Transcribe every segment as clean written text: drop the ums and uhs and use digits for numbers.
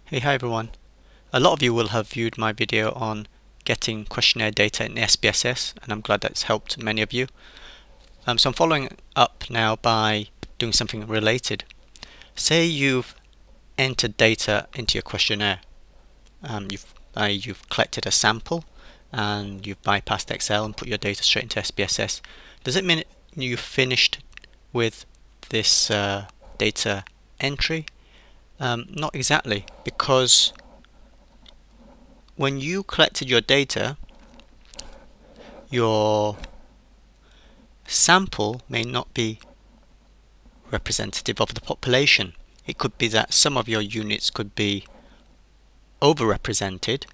Hi everyone. A lot of you will have viewed my video on getting questionnaire data in SPSS, and I'm glad that's helped many of you. So I'm following up now by doing something related. Say you've entered data into your questionnaire. You've collected a sample and you've bypassed Excel and put your data straight into SPSS. Does it mean you've finished with this data entry? Not exactly, because when you collected your data, your sample may not be representative of the population. It could be that some of your units could be overrepresented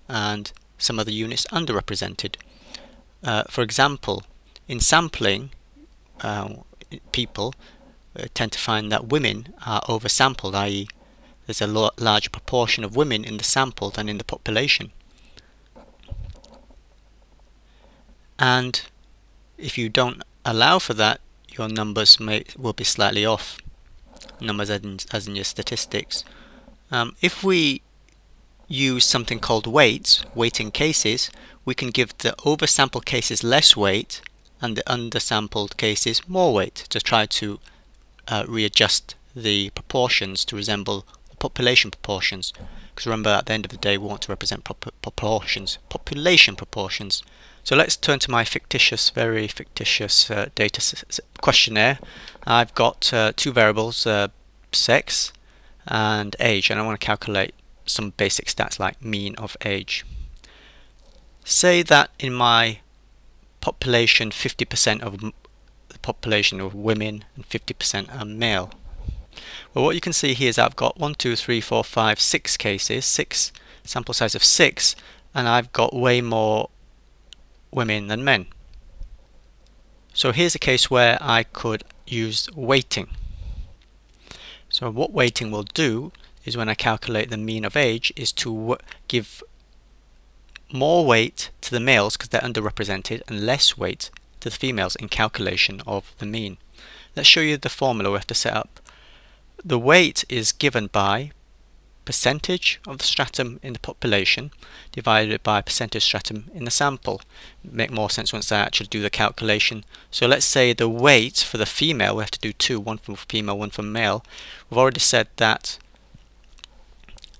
and some other units underrepresented. For example, in sampling, people tend to find that women are oversampled, i.e. there's a larger proportion of women in the sample than in the population. And if you don't allow for that, your numbers will be slightly off. Numbers as in your statistics. If we use something called weighting cases, we can give the oversampled cases less weight and the undersampled cases more weight to try to readjust the proportions to resemble the population proportions. Because remember, at the end of the day, we want to represent population proportions. So let's turn to my very fictitious data questionnaire. I've got two variables, sex and age, and I want to calculate some basic stats like mean of age. Say that in my population, 50% of the population are women and 50% are male. Well, what you can see here is I've got 1, 2, 3, 4, 5, 6 cases, 6 sample size of 6, and I've got way more women than men. So here's a case where I could use weighting. So what weighting will do is, when I calculate the mean of age, is to give more weight to the males because they're underrepresented and less weight to the females in calculation of the mean. Let's show you the formula we have to set up. The weight is given by percentage of the stratum in the population divided by percentage stratum in the sample. Make more sense once I actually do the calculation. So let's say the weight for the female, we have to do two, one for female, one for male. We've already said that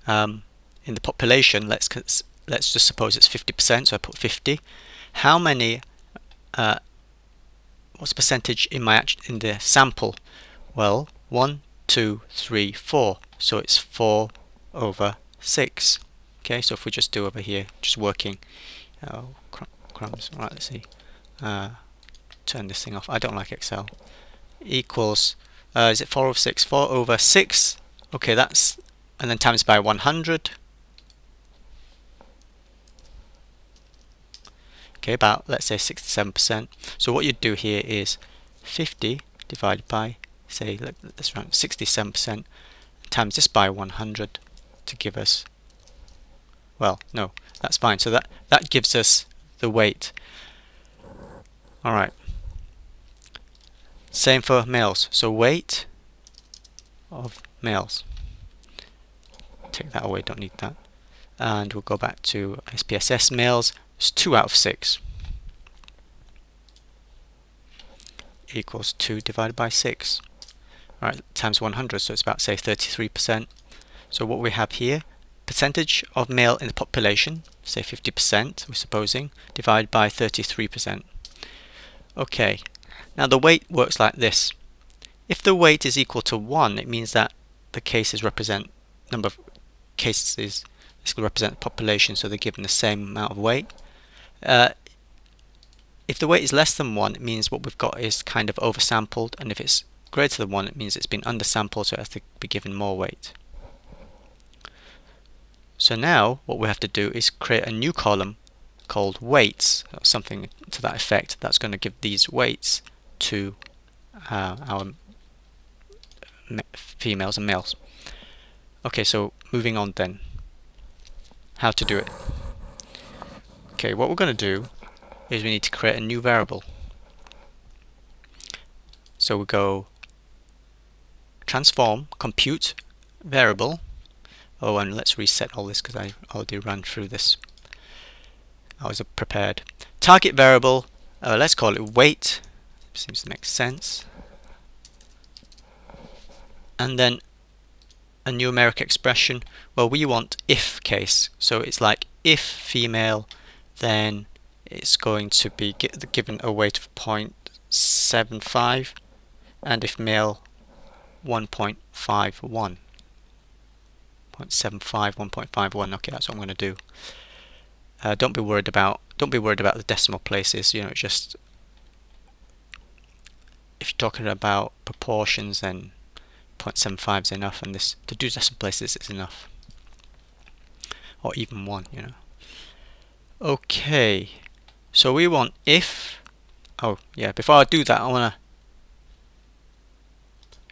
in the population, let's just suppose it's 50%, so I put 50. How many what's the percentage in the sample? Well, 1, 2, 3, 4. So it's 4 over 6. Okay, so if we just do over here, just working. Oh, crumbs. Right, let's see. Turn this thing off. I don't like Excel. Equals, is it 4 over 6? 4 over 6. Okay, that's, and then times by 100. Okay, about, let's say 67%. So what you'd do here is 50 divided by, say, let's round 67%, times this by 100 to give us, well, no, that's fine. So that gives us the weight. Alright. Same for males. So weight of males. Take that away, don't need that. And we'll go back to SPSS males. It's 2 out of 6 equals 2 divided by 6. Alright, times 100, so it's about, say, 33%. So what we have here, percentage of male in the population, say 50%, we're supposing, divided by 33%. Okay, now the weight works like this. If the weight is equal to 1, it means that the cases represent, number of cases this will represent the population, so they're given the same amount of weight. If the weight is less than 1, it means what we've got is kind of oversampled, and if it's greater than 1, it means it's been undersampled, so it has to be given more weight. So now what we have to do is create a new column called weights, or something to that effect, that's going to give these weights to our females and males. Okay, so moving on then. How to do it. Okay, what we're going to do is we need to create a new variable. So we go transform compute variable Oh, and let's reset all this because I already ran through this. I was prepared. Target variable, let's call it weight. Seems to make sense. And then a numeric expression. Well, we want if case. So it's like if female, then it's going to be given a weight of 0.75, and if male, 1.51. 0.75, 1.51. Okay, that's what I'm going to do. Don't be worried about the decimal places. You know, just if you're talking about proportions, then 0.75 is enough, and this to do decimal places is enough, or even 1. You know. Okay, so we want if. Oh yeah, before I do that, I want to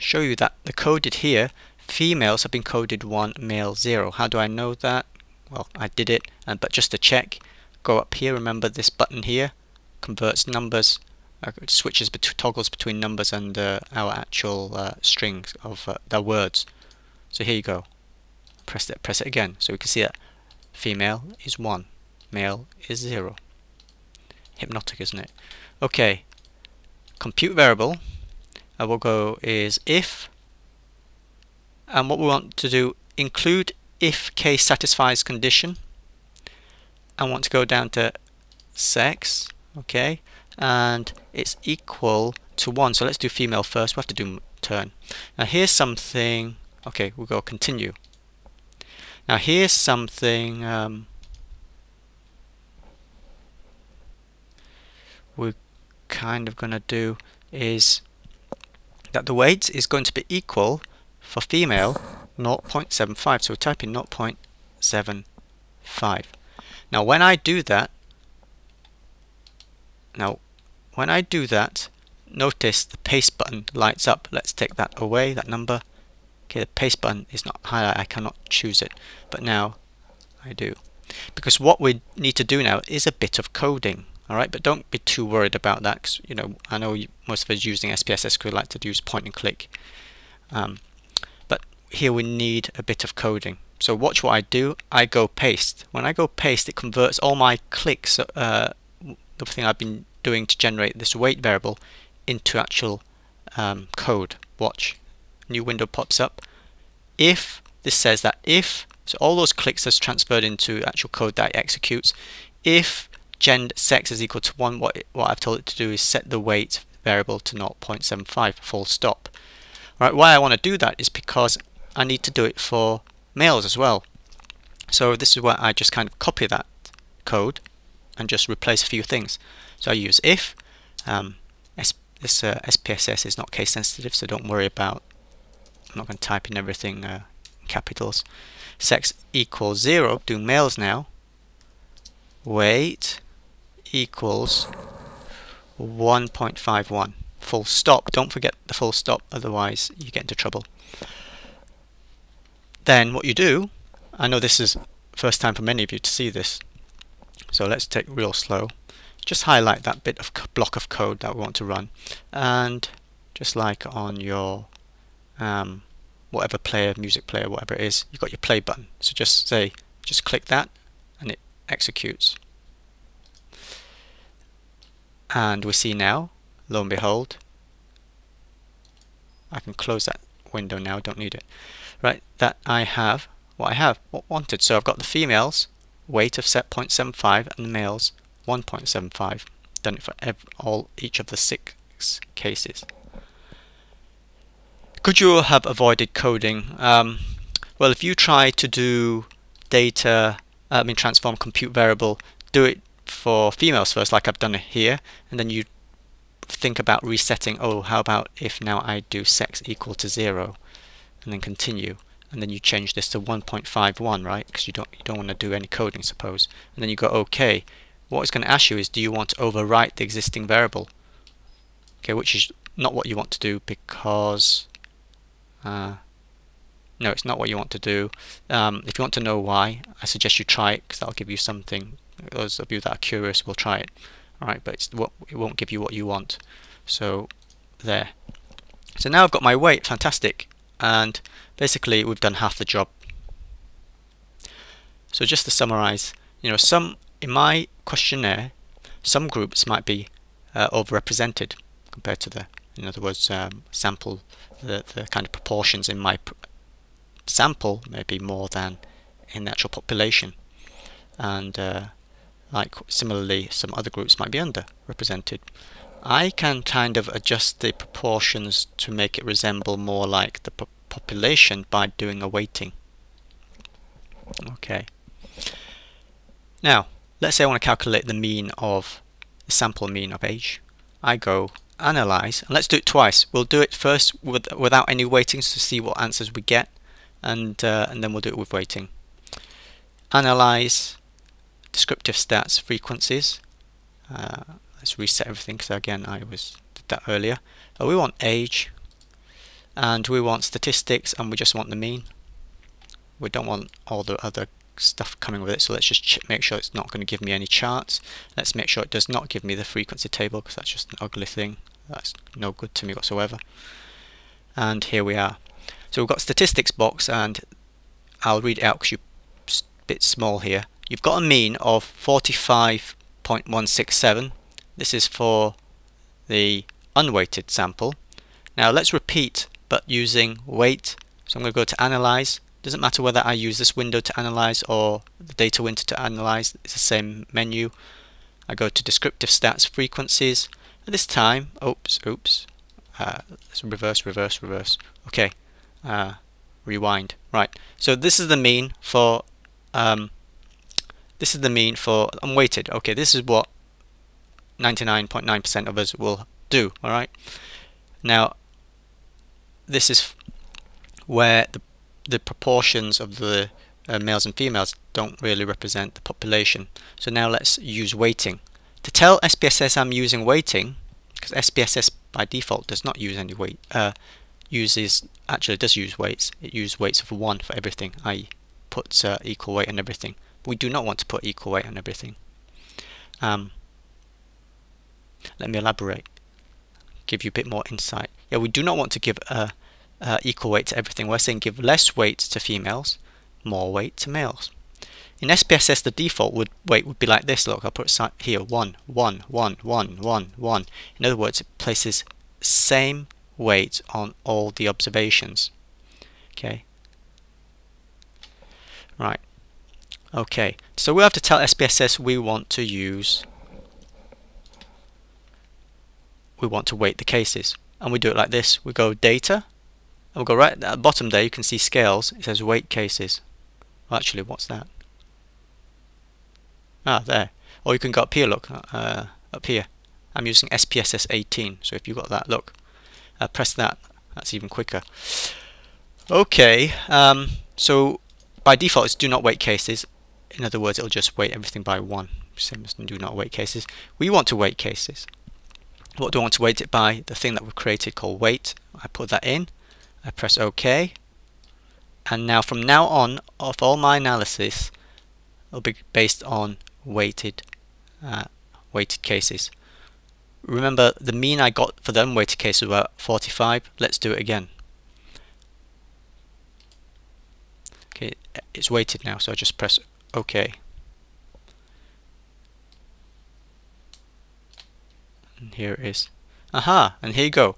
show you that the coded here, females have been coded 1, male 0. How do I know that? Well, I did it, but just to check, go up here. Remember this button here converts numbers, switches toggles between numbers and our actual strings of the words. So here you go. Press it again, so we can see that female is 1, male is 0. Hypnotic, isn't it? Okay, compute variable. We'll go is if, and what we want to do, include if case satisfies condition. I want to go down to sex, okay, and it's equal to 1. So let's do female first. We have to do turn. Now here's something. Okay, we'll go continue. Now here's something we're kind of going to do is that the weight is going to be equal for female 0.75. So we type in 0.75. Now when I do that, notice the paste button lights up. Let's take that away, that number. Okay, the paste button is not highlighted. I cannot choose it, but now I do. Because what we need to do now is a bit of coding. Alright, but don't be too worried about that, because you know, I know most of us using SPSS could like to use point and click. But here we need a bit of coding. So watch what I do. I go paste. When I go paste, it converts all my clicks, the thing I've been doing to generate this weight variable, into actual code. Watch. New window pops up. If this says that if, so all those clicks is transferred into actual code that it executes. If sex is equal to 1, what I've told it to do is set the weight variable to 0.75, full stop. Right, why I want to do that is because I need to do it for males as well. So this is where I just kind of copy that code and just replace a few things. So I use if. This SPSS is not case sensitive, so don't worry about, I'm not going to type in everything in capitals. Sex equals 0, do males now. Weight equals 1.51, full stop. Don't forget the full stop, otherwise you get into trouble. Then what you do, I know this is first time for many of you to see this, so let's take real slow. Just highlight that bit of block of code that we want to run, and just like on your whatever player, music player, whatever it is, you've got your play button. So just click that and it executes. And we see now, lo and behold, I can close that window now, don't need it. Right, that I have what wanted. So I've got the females weight of set 0.75 and the males 1.75. Done it for each of the 6 cases. Could you have avoided coding? Well, if you try to do transform compute variable, do it for females first, like I've done it here, and then you think about resetting. Oh, how about if now I do sex equal to 0, and then continue, and then you change this to 1.51, right? Because you don't want to do any coding, suppose. And then you go OK. What it's going to ask you is, do you want to overwrite the existing variable? Okay, which is not what you want to do, because no, it's not what you want to do. If you want to know why, I suggest you try it, because that'll give you something. Those of you that are curious will try it. Alright, but it won't give you what you want. So there. So now I've got my weight, fantastic. And basically we've done half the job. So just to summarize, some in my questionnaire, some groups might be overrepresented compared to the, in other words, sample, the kind of proportions in my sample may be more than in the actual population, and like similarly some other groups might be underrepresented. I can kind of adjust the proportions to make it resemble more like the population by doing a weighting. Okay. Now, let's say I want to calculate the mean of the sample mean of age. I go analyze, and let's do it twice. We'll do it first without any weightings to see what answers we get, and then we'll do it with weighting. Analyze, descriptive stats, frequencies. Let's reset everything because again I did that earlier. We want age, and we want statistics, and we just want the mean. We don't want all the other stuff coming with it, so let's just make sure it's not going to give me any charts. Let's make sure it does not give me the frequency table, because that's just an ugly thing. That's no good to me whatsoever. And here we are. So we've got statistics box, and I'll read it out because it's a bit small here. You've got a mean of 45.167. This is for the unweighted sample. Now let's repeat, but using weight. So I'm going to go to analyze. Doesn't matter whether I use this window to analyze or the data window to analyze, it's the same menu. I go to descriptive stats, frequencies, and this time, let's reverse. Okay, rewind. Right. So this is the mean for unweighted. Okay, this is what 99.9% of us will do. All right. Now, this is where the proportions of the males and females don't really represent the population. So now let's use weighting. To tell SPSS I'm using weighting, because SPSS by default does not use any weight, does use weights. It uses weights of 1 for everything. I put equal weight on everything. We do not want to put equal weight on everything. Let me elaborate, give you a bit more insight. Yeah, we do not want to give equal weight to everything. We're saying give less weight to females, more weight to males. In SPSS, the default weight would be like this. Look, I'll put it here: 1, 1, 1, 1, 1, 1. In other words, it places same weight on all the observations. Okay. Right. Okay. So we have to tell SPSS we want to weight the cases, and we do it like this. We go data. And we'll go right at the bottom there, you can see scales. It says weight cases. Well, actually, what's that? There. Or you can go up here, look, up here. I'm using SPSS 18, so if you've got that, look, press that. That's even quicker. Okay, so by default it's do not weight cases. In other words, it'll just weight everything by 1. Same as do not weight cases. We want to weight cases. What do I want to weight it by? The thing that we've created called weight. I put that in. I press OK, and now from now on, of all my analysis will be based on weighted cases. Remember, the mean I got for the unweighted cases were 45. Let's do it again. Okay, it's weighted now, so I just press OK. And here it is. Aha, and here you go.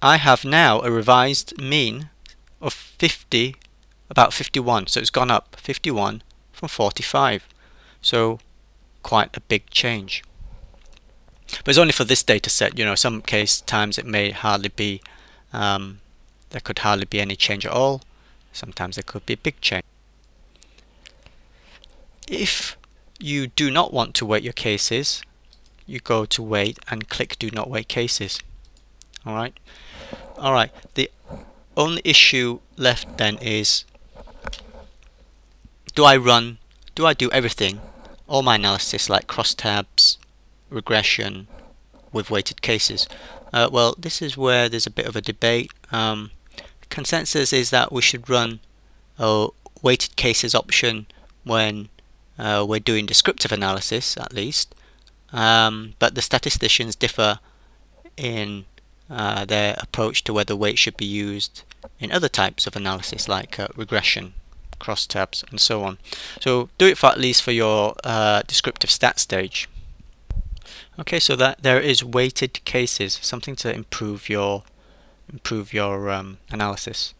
I have now a revised mean of about 51. So it's gone up 51 from 45. So quite a big change. But it's only for this data set. Some times it may hardly be, there could hardly be any change at all. Sometimes there could be a big change. If you do not want to weight your cases, you go to weight and click do not weight cases. Alright. The only issue left then is, do I do everything, all my analysis like crosstabs, regression, with weighted cases? Well, this is where there's a bit of a debate. Consensus is that we should run a weighted cases option when we're doing descriptive analysis, at least. But the statisticians differ in their approach to whether weight should be used in other types of analysis like regression crosstabs, and so on. So do it for at least for your descriptive stat stage. Okay, so that there is weighted cases, something to improve your analysis.